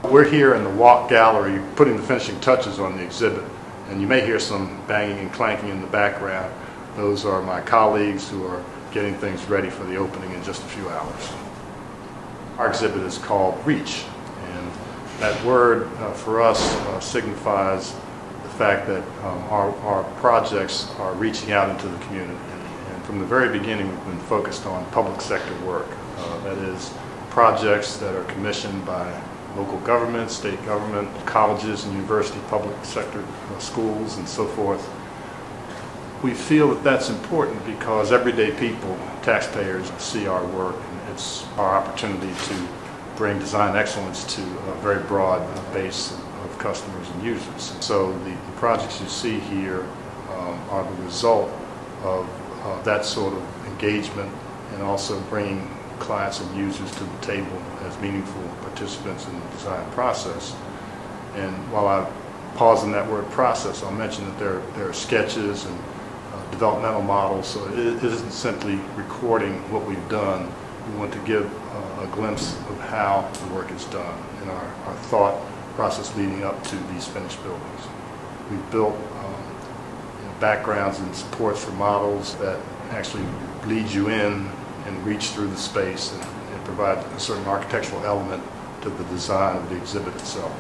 We're here in the Wolk Gallery putting the finishing touches on the exhibit, and you may hear some banging and clanking in the background. Those are my colleagues who are getting things ready for the opening in just a few hours. Our exhibit is called Reach, and that word for us signifies the fact that our projects are reaching out into the community. And from the very beginning we've been focused on public sector work. That is, projects that are commissioned by local government, state government, colleges and university, public sector schools, and so forth. We feel that that's important because everyday people, taxpayers, see our work, and it's our opportunity to bring design excellence to a very broad base of customers and users. And so the projects you see here are the result of that sort of engagement, and also bringing clients and users to the table as meaningful participants in the design process. And while I pause on that word process, I'll mention that there are sketches and developmental models, so it isn't simply recording what we've done. We want to give a glimpse of how the work is done and our thought process leading up to these finished buildings. We've built backgrounds and supports for models that actually lead you in and reach through the space and provide a certain architectural element to the design of the exhibit itself.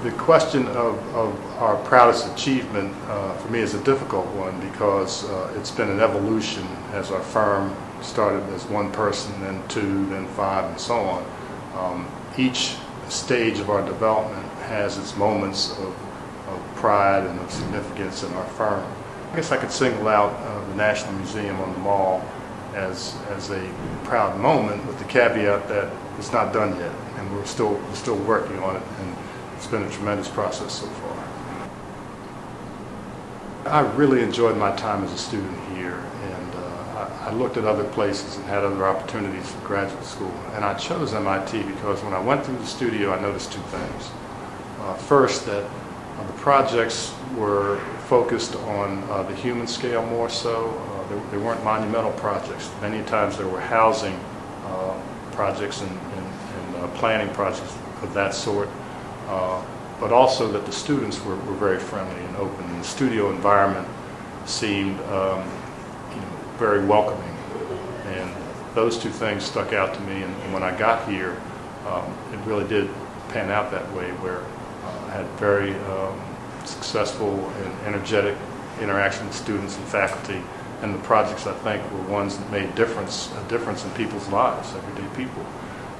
The question of our proudest achievement for me is a difficult one because it's been an evolution as our firm started as one person, then two, then five, and so on. Each stage of our development has its moments of pride and of significance in our firm. I guess I could single out the National Museum on the Mall as a proud moment, with the caveat that it's not done yet, and we're still working on it, and it's been a tremendous process so far. I really enjoyed my time as a student here, and I looked at other places and had other opportunities for graduate school, and I chose MIT because when I went through the studio I noticed two things. First, that the projects were focused on the human scale more so. They weren't monumental projects. Many times there were housing projects and planning projects of that sort, but also that the students were very friendly and open, and the studio environment seemed very welcoming. And those two things stuck out to me, and when I got here it really did pan out that way, where I had very successful and energetic interaction with students and faculty, and the projects I think were ones that made a difference in people's lives, everyday people,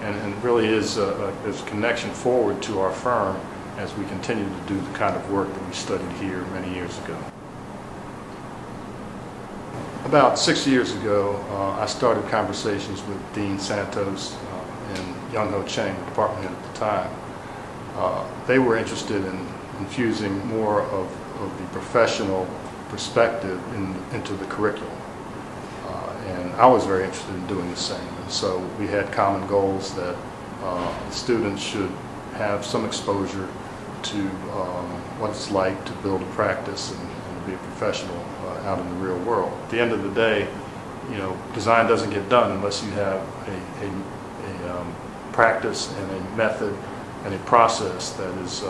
and it really is a connection forward to our firm as we continue to do the kind of work that we studied here many years ago. About 6 years ago I started conversations with Dean Santos and Young Ho Chang, the department head at the time. They were interested in infusing more of the professional perspective into the curriculum. And I was very interested in doing the same. And so we had common goals that students should have some exposure to what it's like to build a practice and to be a professional out in the real world. At the end of the day, design doesn't get done unless you have a practice and a method and a process that is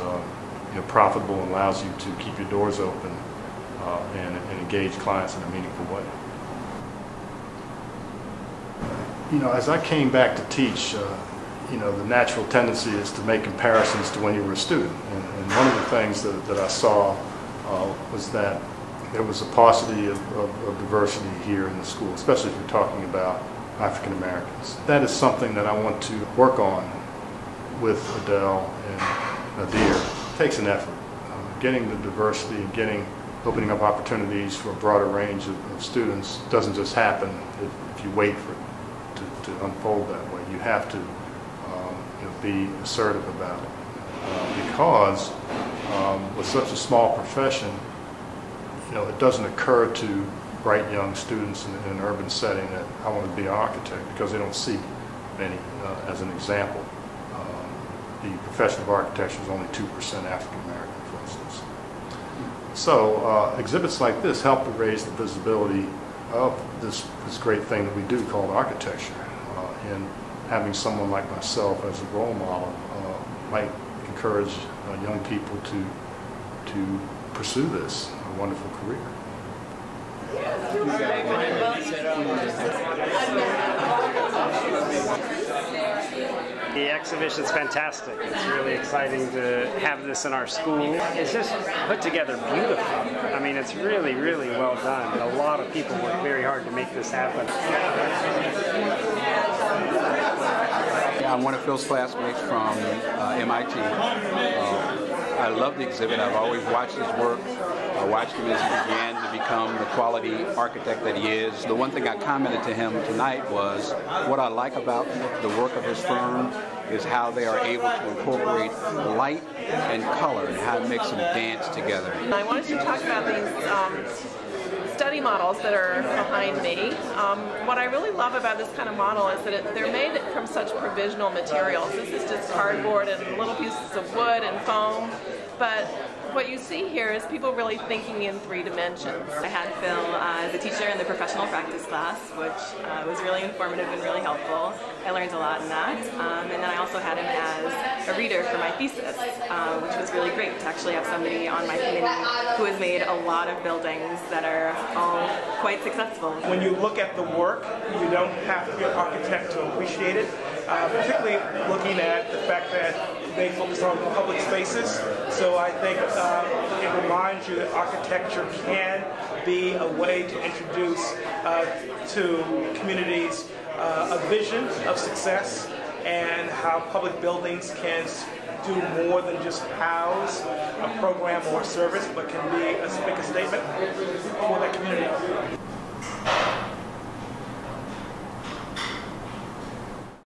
profitable and allows you to keep your doors open and engage clients in a meaningful way. As I came back to teach, the natural tendency is to make comparisons to when you were a student. And one of the things that I saw was that there was a paucity of diversity here in the school, especially if you're talking about African Americans. That is something that I want to work on with Adele and Nadir. It takes an effort. Getting the diversity and opening up opportunities for a broader range of students doesn't just happen if you wait for it to unfold that way. You have to be assertive about it, because with such a small profession, it doesn't occur to bright young students in an urban setting that I want to be an architect, because they don't see many. As an example, the profession of architecture is only 2% African American, for instance. So exhibits like this help to raise the visibility of this great thing that we do called architecture. And having someone like myself as a role model might encourage young people to pursue this wonderful career. The exhibition's fantastic. It's really exciting to have this in our school. It's just put together beautifully. I mean, it's really, really well done. A lot of people work very hard to make this happen. I'm one of Phil's classmates from MIT. I love the exhibit. I've always watched his work. I watched him as he began to become the quality architect that he is. The one thing I commented to him tonight was what I like about the work of his firm is how they are able to incorporate light and color and how it makes them dance together. I wanted to talk about these study models that are behind me. What I really love about this kind of model is that they're made from such provisional materials. This is just cardboard and little pieces of wood and foam, but what you see here is people really thinking in 3 dimensions. I had Phil as a teacher in the professional practice class, which was really informative and really helpful. I learned a lot in that. And then I also had him as a reader for my thesis, which was really great to actually have somebody on my committee who has made a lot of buildings that are all quite successful. When you look at the work, you don't have to be an architect to appreciate it, particularly looking at the fact that they focus on public spaces. So I think it reminds you that architecture can be a way to introduce to communities a vision of success and how public buildings can do more than just house a program or a service, but can be make a statement for that community.